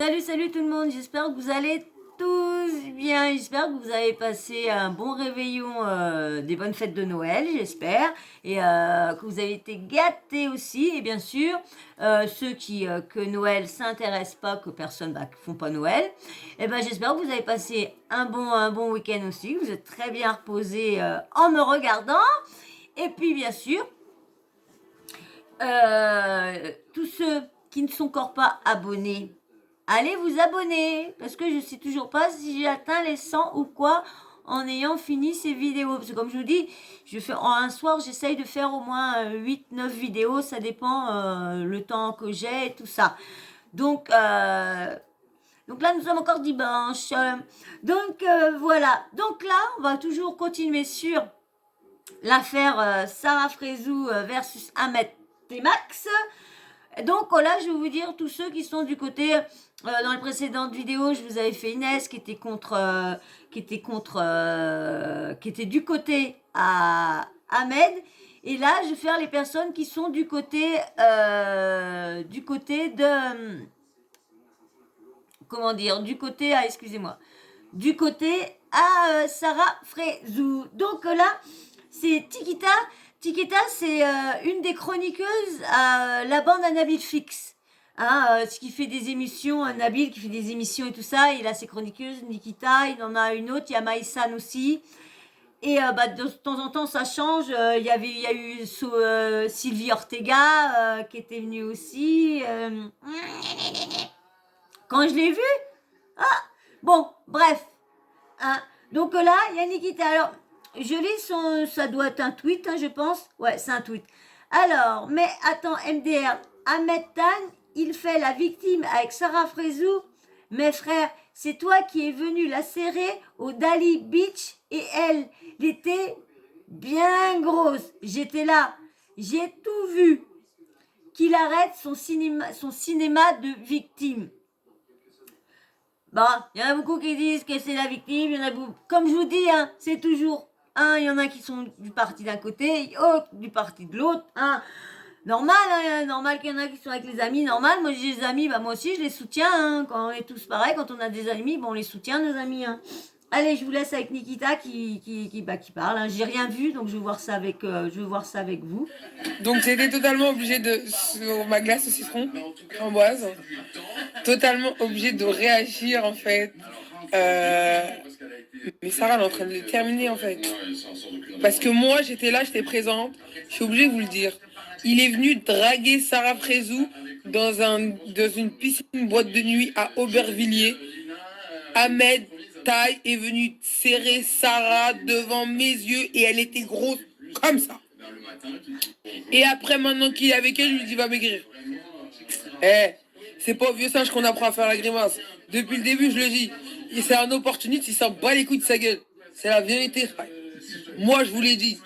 Salut, salut tout le monde, j'espère que vous allez tous bien, j'espère que vous avez passé un bon réveillon, des bonnes fêtes de Noël, j'espère, et que vous avez été gâtés aussi, et bien sûr, ceux que Noël s'intéresse pas, que personne font pas Noël, et ben j'espère que vous avez passé un bon week-end aussi, que vous êtes très bien reposés en me regardant, et puis bien sûr, tous ceux qui ne sont encore pas abonnés, allez vous abonner, parce que je ne sais toujours pas si j'ai atteint les 100 ou quoi en ayant fini ces vidéos. Parce que comme je vous dis, en un soir, j'essaye de faire au moins 8-9 vidéos, ça dépend le temps que j'ai et tout ça. Donc là, nous sommes encore dimanche. Voilà. Donc là, on va toujours continuer sur l'affaire Sarah Frézou versus Ahmed Temax. Donc là, je vais vous dire tous ceux qui sont du côté. Dans les précédentes vidéos, je vous avais fait Inès qui était qui était du côté à Ahmed. Et là, je vais faire les personnes qui sont du côté de comment dire, excusez-moi, du côté à Sarah Frézou. Donc là, c'est Tikita. Tikita, c'est une des chroniqueuses à la bande à Nabil Fix. Hein, ce qui fait des émissions, Nabil qui fait des émissions et tout ça, il a ses chroniqueuses, Nikita, il en a une autre, il y a Maïsan aussi. Et de temps en temps, ça change. Il y a eu Sylvie Ortega qui était venue aussi. Quand je l'ai vue, bon, bref. Hein. Donc là, il y a Nikita. Alors, je lis ça doit être un tweet, hein, je pense. Ouais, c'est un tweet. Alors, mais attends, MDR, Ahmed Tan, il fait la victime avec Sarah Frézou. Mes frères, c'est toi qui es venu la serrer au Dali Beach et elle était bien grosse. J'étais là. J'ai tout vu. Qu'il arrête son cinéma de victime. Bon, il y en a beaucoup qui disent que c'est la victime, il y en a beaucoup. Comme je vous dis, hein, c'est toujours il y en a qui sont du parti d'un côté, du parti de l'autre. Normal, hein, normal qu'il y en a qui sont avec les amis, normal. Moi j'ai des amis, moi aussi je les soutiens. Hein, quand on est tous pareils, quand on a des amis, on les soutient nos amis. Hein. Allez, je vous laisse avec Nikita qui parle. Hein. J'ai rien vu, donc je vais voir ça avec vous. Donc j'étais totalement obligée sur ma glace au citron framboise, totalement obligée de réagir en fait. Mais Sarah elle est en train de le terminer en fait. Parce que moi j'étais là, j'étais présente, je suis obligée de vous le dire. Il est venu draguer Sarah Frézou dans une piscine boîte de nuit à Aubervilliers. Ahmed Taï est venu serrer Sarah devant mes yeux et elle était grosse comme ça. Et après, maintenant qu'il est avec elle, je lui dis va maigrir. C'est pas au vieux singe qu'on apprend à faire la grimace. Depuis le début, je le dis. C'est un opportuniste, il s'en bat les couilles de sa gueule. C'est la vérité. Moi, je vous l'ai dit.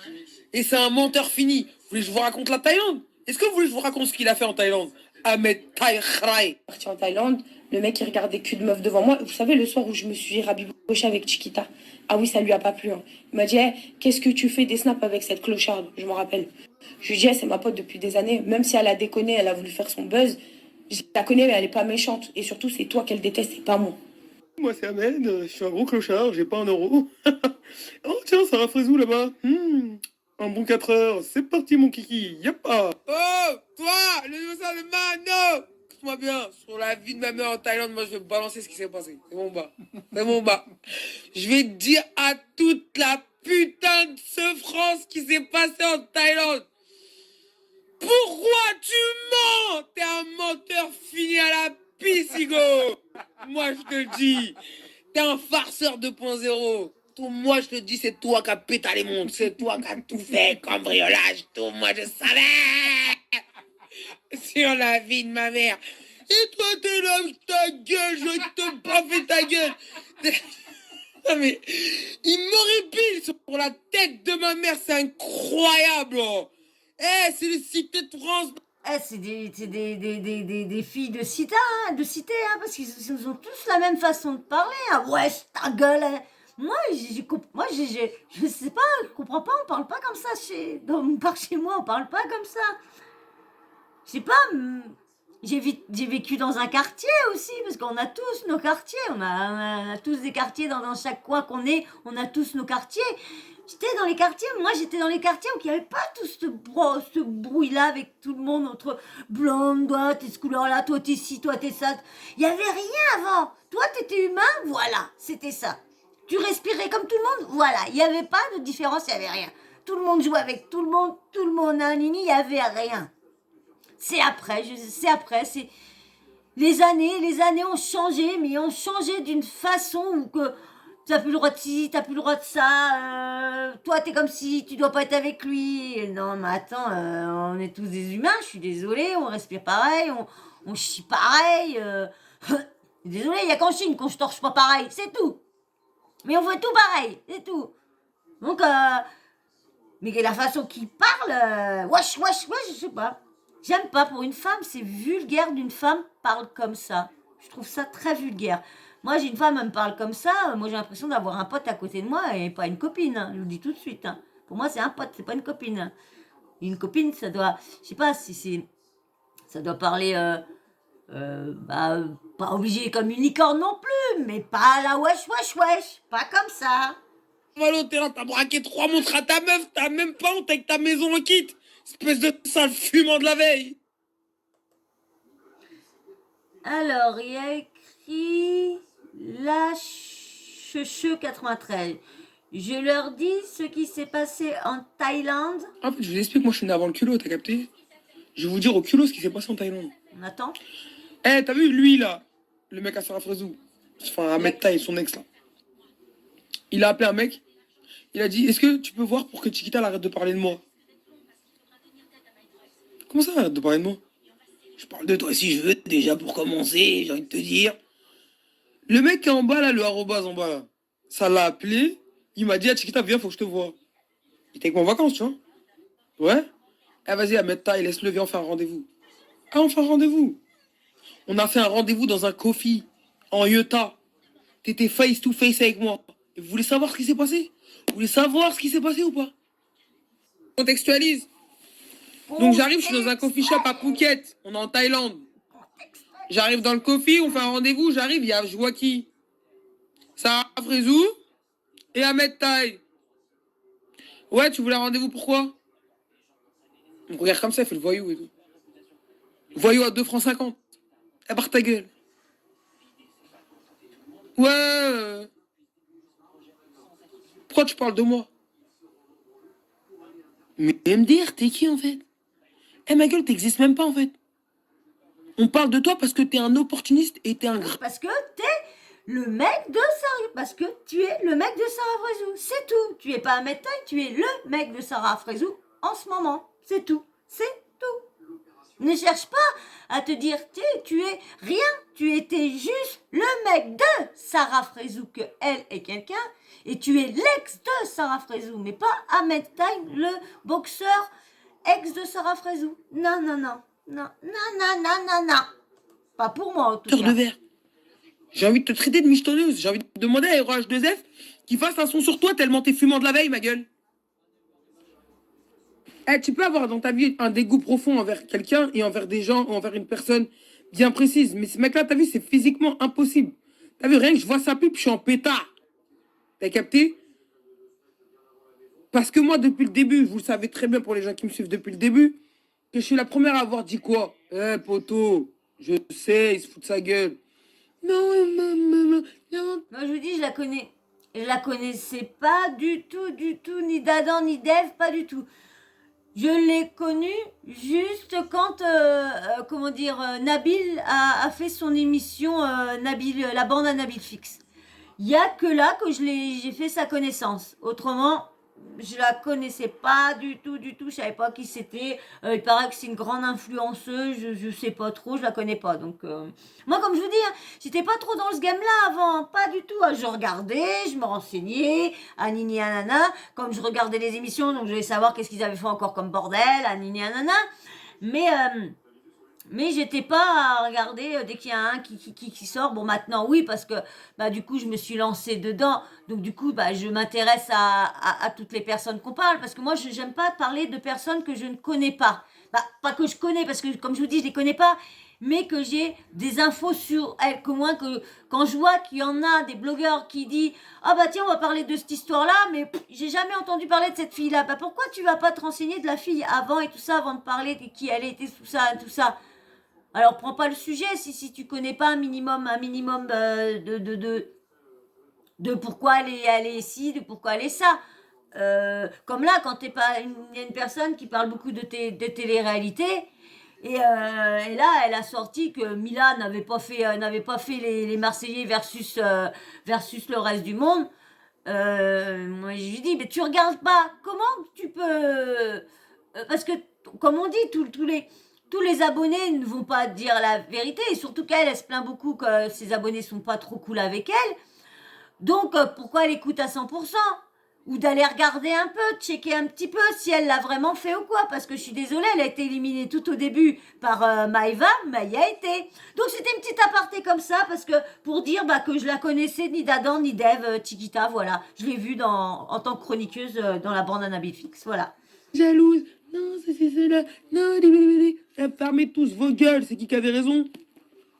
Et c'est un menteur fini. Vous voulez que je vous raconte la Thaïlande? Est-ce que vous voulez que je vous raconte ce qu'il a fait en Thaïlande? Ahmed Thai Khrai. Parti en Thaïlande, le mec il regardait cul de meuf devant moi. Vous savez, le soir où je me suis rabibochée avec Chiquita, ah oui, ça lui a pas plu. Hein. Il m'a dit, qu'est-ce que tu fais des snaps avec cette clocharde? Je m'en rappelle. Je lui ai dit, c'est ma pote depuis des années. Même si elle a déconné, elle a voulu faire son buzz. Je la connais, mais elle est pas méchante. Et surtout, c'est toi qu'elle déteste, c'est pas moi. Moi, c'est Ahmed, je suis un gros clochard, j'ai pas un euro. Oh, tiens, Sarah Frézou là-bas. Un bon 4 heures, c'est parti, mon kiki, yappa. Oh, toi, le mano. Écoute-moi bien, sur la vie de ma mère en Thaïlande, moi je vais balancer ce qui s'est passé. C'est mon bas. C'est mon bas. Je vais dire à toute la putain de ce France qui s'est passé en Thaïlande. Pourquoi tu mens? T'es un menteur fini à la pisse, Hugo. Moi, je te le dis. T'es un farceur 2.0. Tout, moi, je te dis, c'est toi qui as pété les mondes. C'est toi qui as tout fait, cambriolage, tout. Moi, je savais. Sur la vie de ma mère. Et toi, t'es là avec ta gueule. Je vais te baffer ta gueule. Non, mais il m'horripile sur la tête de ma mère. C'est incroyable. C'est le Cité de France. C'est des filles de cité, parce qu'ils ont tous la même façon de parler. Hein. Ouais, ta gueule. Hein. Moi, je sais pas, je comprends pas, on parle pas comme ça par chez moi, on parle pas comme ça. Je sais pas, j'ai vécu dans un quartier aussi, parce qu'on a tous nos quartiers, on a tous des quartiers dans chaque coin qu'on est, on a tous nos quartiers. J'étais dans les quartiers, moi j'étais dans les quartiers où il n'y avait pas tout ce bruit-là avec tout le monde entre blonde, toi t'es ce couleur-là, toi t'es ci, toi t'es ça. Il n'y avait rien avant. Toi t'étais humain, voilà, c'était ça. Tu respirais comme tout le monde, voilà. Il n'y avait pas de différence, il n'y avait rien. Tout le monde jouait avec tout le monde a un nini, il n'y avait rien. C'est après, c'est... Les années ont changé, mais ont changé d'une façon où que t'as plus le droit de ci, t'as plus le droit de ça. Toi, t'es comme si tu dois pas être avec lui. Non, mais attends, on est tous des humains, je suis désolée, on respire pareil, on chie pareil. Désolée, il y a qu'en Chine qu'on se torche pas pareil, c'est tout. Mais on fait tout pareil, c'est tout. Donc, mais la façon qu'il parle, wesh, je sais pas. J'aime pas, pour une femme, c'est vulgaire d'une femme parle comme ça. Je trouve ça très vulgaire. Moi, j'ai une femme, elle me parle comme ça, moi j'ai l'impression d'avoir un pote à côté de moi et pas une copine, hein, je vous le dis tout de suite. Hein. Pour moi, c'est un pote, c'est pas une copine. Hein. Une copine, ça doit, je sais pas si c'est, ça doit parler, pas obligé comme une licorne non plus, mais pas la wesh, pas comme ça. Mal au terrain, t'as braqué 3 montres à ta meuf, t'as même pas honte avec ta maison en kit. Espèce de sale fumant de la veille. Alors, il y a écrit la Cheche 93. Je leur dis ce qui s'est passé en Thaïlande. En fait, je vous explique, moi je suis né avant le culot, t'as capté? Je vais vous dire au culot ce qui s'est passé en Thaïlande. On attend. Eh, t'as vu lui là? Le mec à Sarah Frézou. Enfin, Ahmed Taï, son ex là. Il a appelé un mec. Il a dit, est-ce que tu peux voir pour que Chiquita elle arrête de parler de moi? Comment ça, arrête de parler de moi? Je parle de toi si je veux, déjà pour commencer, j'ai envie de te dire. Le mec qui est en bas là, le arrobase en bas là, ça l'a appelé. Il m'a dit, ah Chiquita, viens, faut que je te vois. Il était avec moi en vacances, tu vois. Ouais. Eh, vas-y, Ahmed Taï, laisse-le, viens, on fait un rendez-vous. Ah, on fait un rendez-vous. On a fait un rendez-vous dans un coffee, en Utah. T'étais face to face avec moi. Et vous voulez savoir ce qui s'est passé? Vous voulez savoir ce qui s'est passé ou pas? Contextualise. Donc j'arrive, je suis dans un coffee shop à Phuket. On est en Thaïlande. J'arrive dans le coffee, on fait un rendez-vous. J'arrive, il y a Joaquin, Sarah Frézou et Ahmed Taï. Ouais, tu voulais un rendez-vous, pourquoi? On me regarde comme ça, il fait le voyou et tout. Voyou à 2 francs 50. Eh, barre ta gueule. Ouais. Pourquoi tu parles de moi? Mais MDR, t'es qui en fait? Eh ma gueule, t'existes même pas en fait. On parle de toi parce que t'es un opportuniste et t'es un gras. Parce que t'es le mec de Sarah. Parce que tu es le mec de Sarah Frézou. C'est tout. Tu es pas Ahmed Taï, tu es le mec de Sarah Frézou en ce moment. C'est tout. C'est tout. Ne cherche pas à te dire, tu es rien. Tu étais juste le mec de Sarah Frézou, que elle est quelqu'un. Et tu es l'ex de Sarah Frézou, mais pas Ahmed Taï, le boxeur ex de Sarah Frézou. Non. Pas pour moi, en tout Cœur cas. de verre. J'ai envie de te traiter de michetonneuse. J'ai envie de demander à RH2F qu'il fasse un son sur toi tellement t'es fumant de la veille, ma gueule. Eh, tu peux avoir dans ta vie un dégoût profond envers quelqu'un et envers des gens ou envers une personne bien précise. Mais ce mec-là, t'as vu, c'est physiquement impossible. T'as vu, rien que je vois sa pipe, je suis en pétard. T'as capté? Parce que moi, depuis le début, vous le savez très bien pour les gens qui me suivent depuis le début, que je suis la première à avoir dit quoi? Eh, poteau, je sais, il se fout de sa gueule. Non. Moi, je vous dis, je la connais. Je la connaissais pas du tout, ni d'Adam, ni d'Ève, pas du tout. Je l'ai connue juste quand, Nabil a fait son émission, Nabil, la bande à Nabil Fix. Il y a que là que j'ai fait sa connaissance. Autrement, je la connaissais pas du tout. Je savais pas qui c'était. Il paraît que c'est une grande influenceuse. Je sais pas trop. Je la connais pas. Donc moi, comme je vous dis, hein, j'étais pas trop dans ce game-là avant. Pas du tout. Je regardais, je me renseignais. Anini Anana. Comme je regardais les émissions, donc je voulais savoir qu'est-ce qu'ils avaient fait encore comme bordel. Anini Anana. Mais j'étais pas à regarder dès qu'il y a un qui sort. Bon, maintenant, oui, parce que du coup, je me suis lancée dedans. Donc, du coup, je m'intéresse à toutes les personnes qu'on parle. Parce que moi, je n'aime pas parler de personnes que je ne connais pas. Pas que je connais, parce que, comme je vous dis, je les connais pas. mais que j'ai des infos sur elle, que moi, quand je vois qu'il y en a des blogueurs qui disent « Ah bah tiens, on va parler de cette histoire-là, mais j'ai jamais entendu parler de cette fille-là. » Bah pourquoi tu vas pas te renseigner de la fille avant et tout ça, avant de parler de qui elle était, tout ça. Alors prends pas le sujet si tu connais pas un minimum de pourquoi elle est ici, de pourquoi elle est ça. Comme là, quand t'es pas il y a une personne qui parle beaucoup de télé-réalité, et là, elle a sorti que Mila n'avait pas fait les Marseillais versus le reste du monde. Moi, je lui dis, mais tu regardes pas. Comment tu peux parce que, comme on dit, tous les abonnés ne vont pas dire la vérité. Et surtout qu'elle, elle se plaint beaucoup que ses abonnés sont pas trop cool avec elle. Donc, pourquoi elle écoute à 100%? Ou d'aller regarder un peu, checker un petit peu si elle l'a vraiment fait ou quoi. Parce que je suis désolée, elle a été éliminée tout au début par Maëva, mais y a été. Donc c'était une petite aparté comme ça, parce que pour dire que je la connaissais ni d'Adam ni d'Eve, Chiquita, voilà. Je l'ai vue en tant que chroniqueuse dans la bande Anabifix, voilà. Jalouse. Non, c'est cela. Non, des. Fermez tous vos gueules, c'est qui avait raison?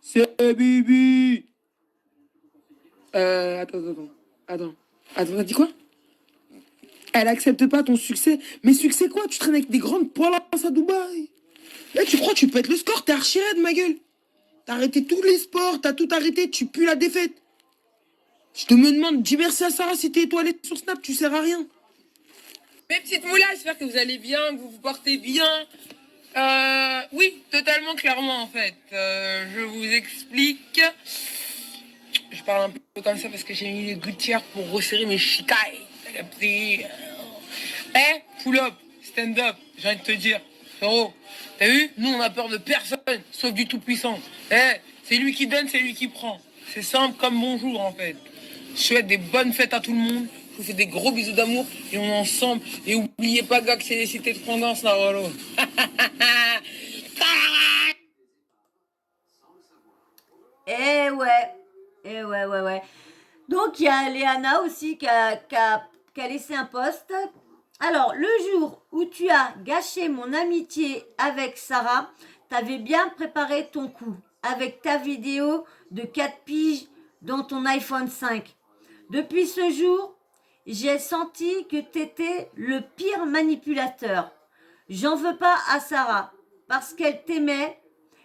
C'est Bibi. Attends, t'as dit quoi? Elle accepte pas ton succès. Mais succès quoi? Tu traînes avec des grandes poils à Dubaï. Là, tu crois que tu peux être le score? T'es archi raide, ma gueule. T'as arrêté tous les sports, t'as tout arrêté, tu pues la défaite. Je te me demande, dis merci à Sarah si t'es étoilée sur Snap, tu sers à rien. Mes petites moulas, j'espère que vous allez bien, que vous vous portez bien. Oui, totalement, clairement, en fait. Je vous explique. Je parle un peu comme ça parce que j'ai mis les gouttières pour resserrer mes chicailles. T'as capté? Pull up, stand up, j'ai envie de te dire. Frérot, t'as vu? Nous, on a peur de personne, sauf du Tout-Puissant. C'est lui qui donne, c'est lui qui prend. C'est simple comme bonjour, en fait. Je souhaite des bonnes fêtes à tout le monde. Je vous fais des gros bisous d'amour et on est ensemble. Et oubliez pas, gars, que c'est les cités de Prendance, là, voilà. Ouais. Donc il y a Léana aussi qui a laissé un post. Alors, le jour où tu as gâché mon amitié avec Sarah, t'avais bien préparé ton coup avec ta vidéo de 4 piges dans ton iPhone 5. Depuis ce jour, j'ai senti que t'étais le pire manipulateur. J'en veux pas à Sarah parce qu'elle t'aimait,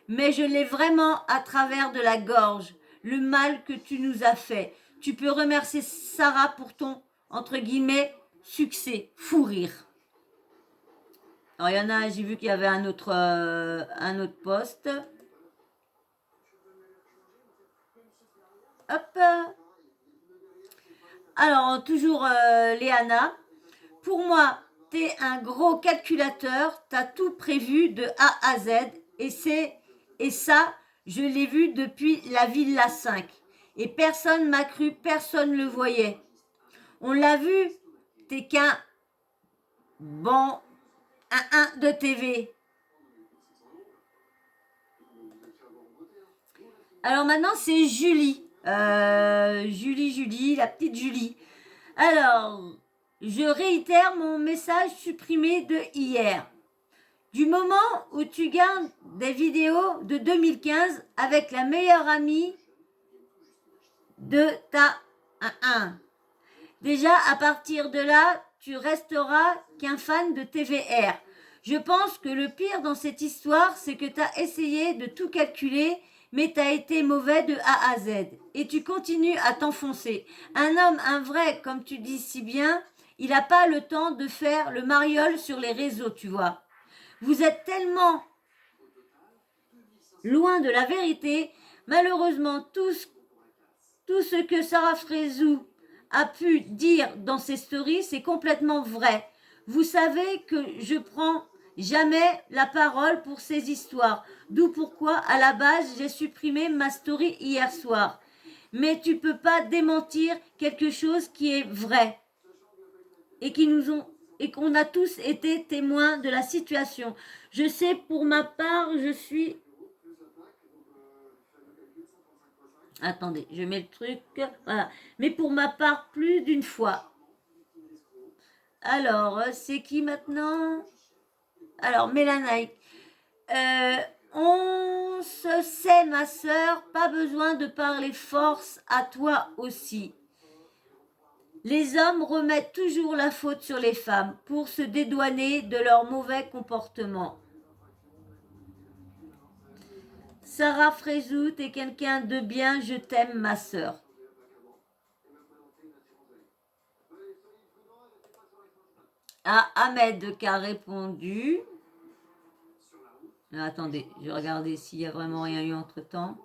mais je l'ai vraiment à travers de la gorge. Le mal que tu nous as fait. Tu peux remercier Sarah pour ton, entre guillemets, succès. Fou rire. Alors, il y en a, j'ai vu qu'il y avait un autre post. Hop. Alors, toujours Léana. Pour moi, t'es un gros calculateur. T'as tout prévu de A à Z. Et ça, je l'ai vu depuis la Villa 5. Et personne m'a cru, personne le voyait. On l'a vu, t'es qu'un bon un de TV. Alors maintenant, c'est Julie. Julie, la petite Julie. Alors, je réitère mon message supprimé de hier. Du moment où tu gardes des vidéos de 2015 avec la meilleure amie de ta 1. Déjà, à partir de là, tu resteras qu'un fan de TVR. Je pense que le pire dans cette histoire, c'est que tu as essayé de tout calculer, mais tu as été mauvais de A à Z. Et tu continues à t'enfoncer. Un homme, un vrai, comme tu dis si bien, il n'a pas le temps de faire le mariole sur les réseaux, tu vois. Vous êtes tellement loin de la vérité. Malheureusement, tout ce que Sarah Frézou a pu dire dans ses stories, c'est complètement vrai. Vous savez que je prends jamais la parole pour ces histoires. D'où pourquoi, à la base, j'ai supprimé ma story hier soir. Mais tu peux pas démentir quelque chose qui est vrai. Et qu'on a tous été témoins de la situation. Je sais, pour ma part, je suis... Attendez, je mets le truc. Voilà. Mais pour ma part, plus d'une fois. Alors, c'est qui maintenant? Alors, Mélanaïque. On se sait, ma sœur, pas besoin de parler force à toi aussi. Les hommes remettent toujours la faute sur les femmes pour se dédouaner de leur mauvais comportement. Sarah Frézout est quelqu'un de bien, je t'aime, ma sœur. Ah, Ahmed qui a répondu. Attendez, je vais regarder s'il n'y a vraiment rien eu entre-temps.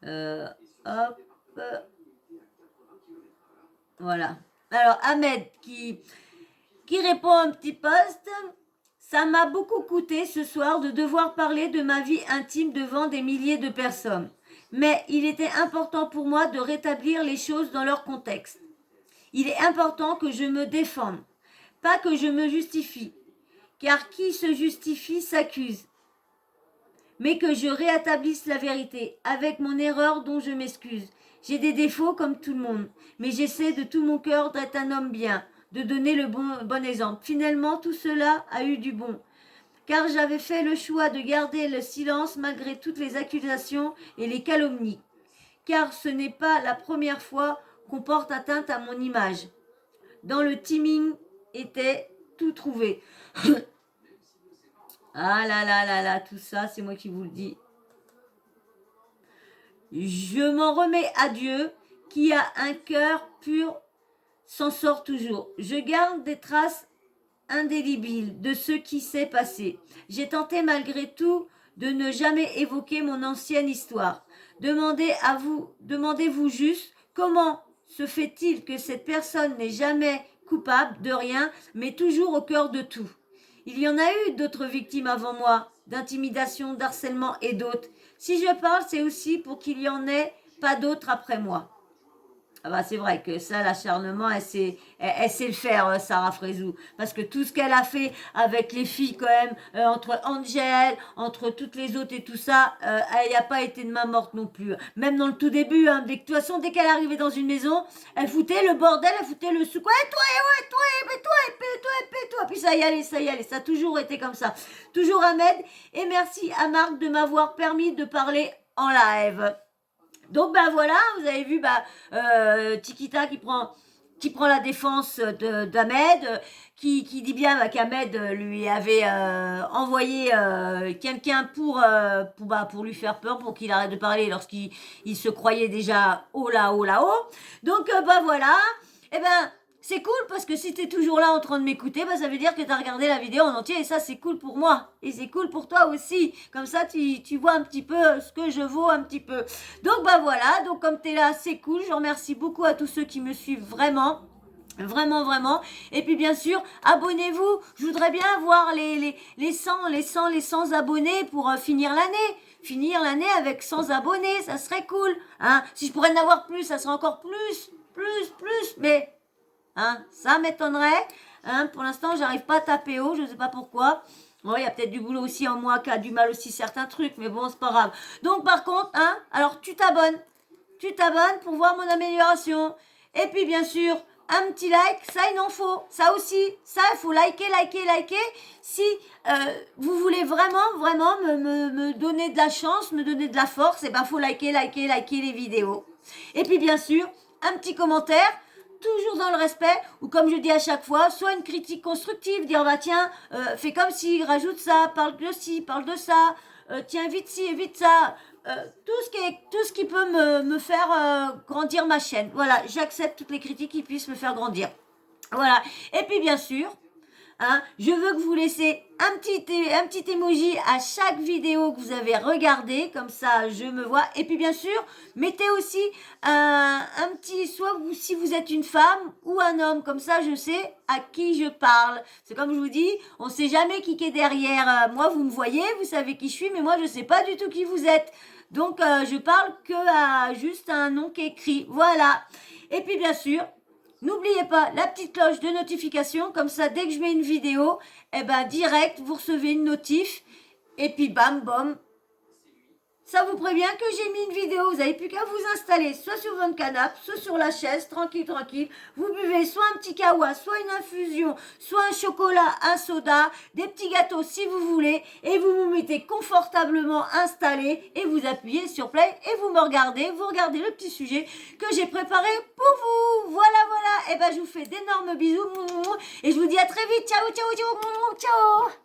Hop. Voilà. Alors, Ahmed qui répond à un petit post. Ça m'a beaucoup coûté ce soir de devoir parler de ma vie intime devant des milliers de personnes. Mais il était important pour moi de rétablir les choses dans leur contexte. Il est important que je me défende, pas que je me justifie. Car qui se justifie s'accuse. Mais que je rétablisse la vérité avec mon erreur dont je m'excuse. J'ai des défauts comme tout le monde, mais j'essaie de tout mon cœur d'être un homme bien, de donner le bon exemple. Finalement, tout cela a eu du bon. Car j'avais fait le choix de garder le silence malgré toutes les accusations et les calomnies. Car ce n'est pas la première fois qu'on porte atteinte à mon image. Dans le timing était tout trouvé. Ah là là là là, tout ça, c'est moi qui vous le dis. Je m'en remets à Dieu, qui a un cœur pur, s'en sort toujours. Je garde des traces indélébiles de ce qui s'est passé. J'ai tenté malgré tout de ne jamais évoquer mon ancienne histoire. Demandez-vous juste comment se fait-il que cette personne n'est jamais coupable de rien, mais toujours au cœur de tout. Il y en a eu d'autres victimes avant moi, d'intimidation, d'harcèlement et d'autres. Si je parle, c'est aussi pour qu'il n'y en ait pas d'autres après moi. Ah bah c'est vrai que ça, l'acharnement, elle sait le faire, Sarah Frézou. Parce que tout ce qu'elle a fait avec les filles quand même, entre Angel, entre toutes les autres et tout ça, elle n'y a pas été de main morte non plus. Même dans le tout début, hein, de toute façon, dès qu'elle arrivait dans une maison, elle foutait le bordel, elle foutait le souk. Ouais, toi, puis ça y allait, ça a toujours été comme ça. Toujours Ahmed, et merci à Marc de m'avoir permis de parler en live. Donc ben voilà, vous avez vu Chiquita qui prend la défense d'Ahmed, qui dit bien qu'Ahmed lui avait envoyé quelqu'un pour lui faire peur, pour qu'il arrête de parler lorsqu'il se croyait déjà haut là-haut. Donc voilà, et c'est cool parce que si tu es toujours là en train de m'écouter, ça veut dire que tu as regardé la vidéo en entier et ça c'est cool pour moi. Et c'est cool pour toi aussi. Comme ça tu vois un petit peu ce que je vaux un petit peu. Donc voilà, donc comme tu es là, c'est cool. Je remercie beaucoup à tous ceux qui me suivent vraiment. Vraiment. Et puis bien sûr, abonnez-vous. Je voudrais bien voir les 100 abonnés pour finir l'année. Finir l'année avec 100 abonnés, ça serait cool. Hein, si je pourrais en avoir plus, ça serait encore plus. Mais... hein, ça m'étonnerait. Hein, pour l'instant, j'arrive pas à taper haut, je ne sais pas pourquoi. Bon, il y a peut-être du boulot aussi en moi qui a du mal aussi certains trucs, mais bon, c'est pas grave. Donc, par contre, hein, alors tu t'abonnes pour voir mon amélioration. Et puis, bien sûr, un petit like, ça, il en faut. Ça aussi, ça, il faut liker. Si vous voulez vraiment me donner de la chance, me donner de la force, et faut liker les vidéos. Et puis, bien sûr, un petit commentaire. Toujours dans le respect, ou comme je dis à chaque fois, soit une critique constructive, dire tiens, fais comme si, rajoute ça, parle de ci, parle de ça, tiens, vite ci, évite ça, tout ce qui peut me faire grandir ma chaîne. Voilà, j'accepte toutes les critiques qui puissent me faire grandir. Voilà, et puis bien sûr, hein, je veux que vous laissiez un petit emoji à chaque vidéo que vous avez regardé, comme ça je me vois. Et puis bien sûr, mettez aussi un petit, soit si vous êtes une femme ou un homme, comme ça je sais à qui je parle. C'est comme je vous dis, on ne sait jamais qui est derrière. Moi, vous me voyez, vous savez qui je suis, mais moi je ne sais pas du tout qui vous êtes. Donc je parle que à juste un nom qui est écrit. Voilà. Et puis bien sûr, n'oubliez pas la petite cloche de notification, comme ça dès que je mets une vidéo, direct vous recevez une notif et puis bam bam, Ça vous prévient que j'ai mis une vidéo, vous n'avez plus qu'à vous installer soit sur votre canapé, soit sur la chaise, tranquille, tranquille. Vous buvez soit un petit kawa, soit une infusion, soit un chocolat, un soda, des petits gâteaux si vous voulez, et vous vous mettez confortablement installé et vous appuyez sur play et vous me regardez, vous regardez le petit sujet que j'ai préparé pour vous. Voilà, voilà, et ben je vous fais d'énormes bisous et je vous dis à très vite. Ciao, ciao, ciao, ciao.